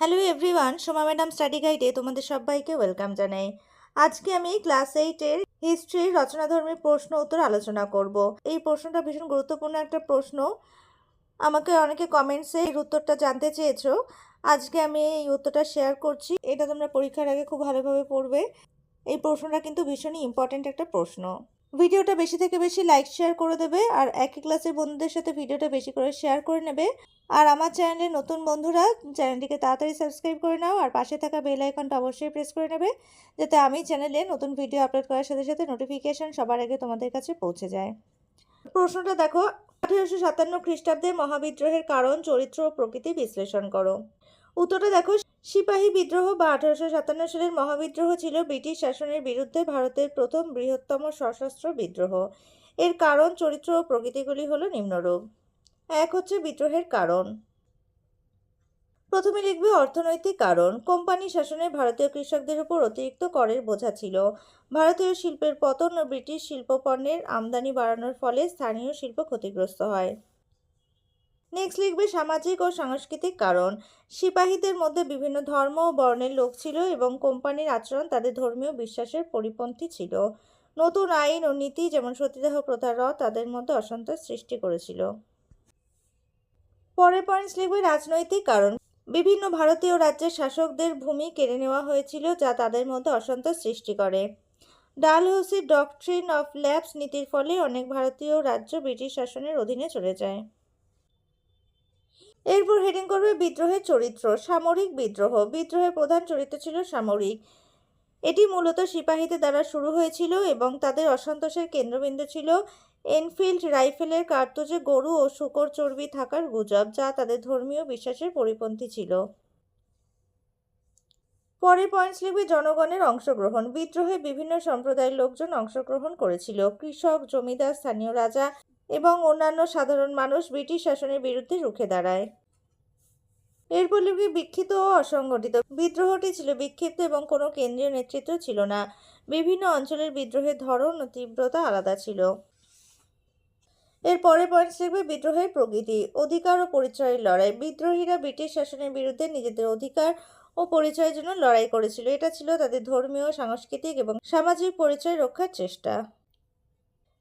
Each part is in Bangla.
Hello everyone, Soma madam study গাইডে তোমাদের সবাইকে ওয়েলকাম জানাই। আজকে আমি ক্লাস 8-এর হিস্ট্রির রচনাধর্মী প্রশ্ন উত্তর আলোচনা করব। এই প্রশ্নটা ভীষণ গুরুত্বপূর্ণ একটা প্রশ্ন। আমাকে অনেকে কমেন্টসে এর উত্তরটা জানতে চেয়েছো। আজকে আমি এই উত্তরটা শেয়ার করছি। এটা তোমরা পরীক্ষার আগে খুব ভালোভাবে পড়বে। এই প্রশ্নটা কিন্তু ভীষণই ইম্পর্ট্যান্ট একটা প্রশ্ন। ভিডিওটা বেশি থেকে বেশি লাইক শেয়ার করে দেবে, আর একই ক্লাসের বন্ধুদের সাথে ভিডিওটা বেশি করে শেয়ার করে নেবে। আর আমার চ্যানেলে নতুন বন্ধুরা চ্যানেলটিকে তাড়াতাড়ি সাবস্ক্রাইব করে নাও, আর পাশে থাকা বেল আইকনটা অবশ্যই প্রেস করে নেবে, যাতে আমি চ্যানেলে নতুন ভিডিও আপলোড করার সাথে সাথে নোটিফিকেশন সবার আগে তোমাদের কাছে পৌঁছে যায়। প্রশ্নটা দেখো, 1857 খ্রিস্টাব্দে মহাবিদ্রোহের কারণ, চরিত্র ও প্রকৃতি বিশ্লেষণ করো। উত্তরটা দেখো, সিপাহী বিদ্রোহ বা 1857 সালের মহাবিদ্রোহ ছিল ব্রিটিশ শাসনের বিরুদ্ধে ভারতের প্রথম বৃহত্তম সশস্ত্র বিদ্রোহ। এর কারণ, চরিত্র ও প্রকৃতিগুলি হলো নিম্নরূপ। এক হচ্ছে বিদ্রোহের কারণ। প্রথমে লিখবে অর্থনৈতিক কারণ। কোম্পানি শাসনে ভারতীয় কৃষকদের উপর অতিরিক্ত করের বোঝা ছিল। ভারতীয় শিল্পের পতন ও ব্রিটিশ শিল্পপণ্যের আমদানি বাড়ানোর ফলে স্থানীয় শিল্প ক্ষতিগ্রস্ত হয়। নেক্সট লিখবে সামাজিক ও সাংস্কৃতিক কারণ। সিপাহীদের মধ্যে বিভিন্ন ধর্ম ও বর্ণের লোক ছিল এবং কোম্পানির আচরণ তাদের ধর্মীয় বিশ্বাসের পরিপন্থী ছিল। নতুন আইন ও নীতি যেমন সতীদাহ প্রথার তাদের মধ্যে অসন্তোষ সৃষ্টি করেছিল। পরের পয়েন্টস লিখবে রাজনৈতিক কারণ। বিভিন্ন ভারতীয় রাজ্যের শাসকদের ভূমি কেড়ে নেওয়া হয়েছিল, যা তাদের মধ্যে অসন্তোষ সৃষ্টি করে। ডালহৌসির ডকট্রিন অফ ল্যাপস নীতির ফলে অনেক ভারতীয় রাজ্য ব্রিটিশ শাসনের অধীনে চলে যায়। এরপর হেডিং করবে বিদ্রোহের চরিত্র। সামরিক বিদ্রোহ। বিদ্রোহের প্রধান চরিত্র ছিল সামরিক। এটি মূলত সিপাহীদের দ্বারা শুরু হয়েছিল এবং তাদের অসন্তোষের কেন্দ্রবিন্দু ছিল এনফিল্ড রাইফেলের কার্তুজে গরু ও শূকর চর্বি থাকার গুজব, যা তাদের ধর্মীয় বিশ্বাসের পরিপন্থী ছিল। পরের পয়েন্টস লিখবে জনগণের অংশগ্রহণ। বিদ্রোহে বিভিন্ন সম্প্রদায়ের লোকজন অংশগ্রহণ করেছিল। কৃষক, জমিদার, স্থানীয় রাজা এবং অন্যান্য সাধারণ মানুষ ব্রিটিশ শাসনের বিরুদ্ধে রুখে দাঁড়ায়। এরপর লিখবে বিক্ষিপ্ত ও অসংগঠিত। বিদ্রোহটি ছিল বিক্ষিপ্ত এবং কোনো কেন্দ্রীয় নেতৃত্ব ছিল না। বিভিন্ন অঞ্চলের বিদ্রোহের ধরন ও তীব্রতা আলাদা ছিল। এর পরের পয়েন্টস লিখবে বিদ্রোহের প্রকৃতি। অধিকার ও পরিচয়ের লড়াই। বিদ্রোহীরা ব্রিটিশ শাসনের বিরুদ্ধে নিজেদের অধিকার ও পরিচয়ের জন্য লড়াই করেছিল। এটা ছিল তাদের ধর্মীয়, সাংস্কৃতিক এবং সামাজিক পরিচয় রক্ষার চেষ্টা।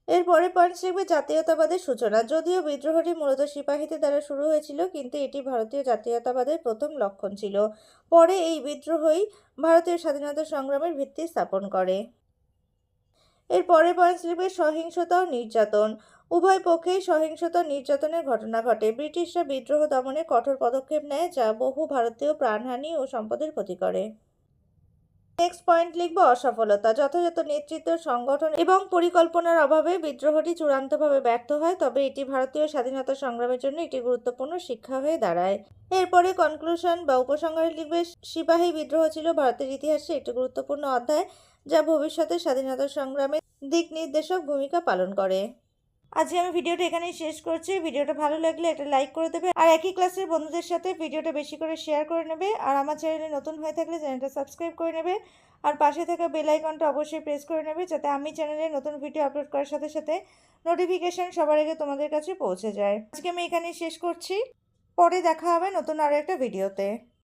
এর পরের পয়েন্টস লিখবে জাতীয়তাবাদের সূচনা। যদিও বিদ্রোহটি মূলত সিপাহীদের দ্বারা শুরু হয়েছিল, কিন্তু এটি ভারতীয় জাতীয়তাবাদের প্রথম লক্ষণ ছিল। পরে এই বিদ্রোহই ভারতীয় স্বাধীনতা সংগ্রামের ভিত্তি স্থাপন করে। এর পরের পয়েন্টস লিখবে সহিংসতা ও নির্যাতন। উভয় পক্ষেই সহিংসতা ও নির্যাতনের ঘটনা ঘটে। ব্রিটিশরা বিদ্রোহ দমনে কঠোর পদক্ষেপ নেয়, যা বহু ভারতীয় প্রাণহানি ও সম্পদের ক্ষতি করে। নেক্সট পয়েন্ট লিখবো অসফলতা। যথাযথ নেতৃত্ব, সংগঠন এবং পরিকল্পনার অভাবে বিদ্রোহটি চূড়ান্তভাবে ব্যর্থ হয়, তবে এটি ভারতীয় স্বাধীনতা সংগ্রামের জন্য একটি গুরুত্বপূর্ণ শিক্ষা হয়ে দাঁড়ায়। এরপরে কনক্লুশন বা উপসংহারে লিখবে সিপাহী বিদ্রোহ ছিল ভারতের ইতিহাসে একটি গুরুত্বপূর্ণ অধ্যায়, যা ভবিষ্যতে স্বাধীনতা সংগ্রামে দিক নির্দেশক ভূমিকা পালন করে। আজকে আমি ভিডিওটা এখানেই শেষ করছি। ভিডিওটা ভালো লাগলে একটা লাইক করে দেবে, আর একই ক্লাসের বন্ধুদের সাথে ভিডিওটা বেশি করে শেয়ার করে নেবে, আর আমার চ্যানেলে নতুন হয়ে থাকলে চ্যানেলটা সাবস্ক্রাইব করে নেবে, আর পাশে থাকা বেল আইকনটা অবশ্যই প্রেস করে নেবে, যাতে আমি চ্যানেলে নতুন ভিডিও আপলোড করার সাথে সাথে নোটিফিকেশন সবার আগে তোমাদের কাছে পৌঁছে যায়। আজকে আমি এখানেই শেষ করছি। পরে দেখা হবে নতুন আরও একটা ভিডিওতে।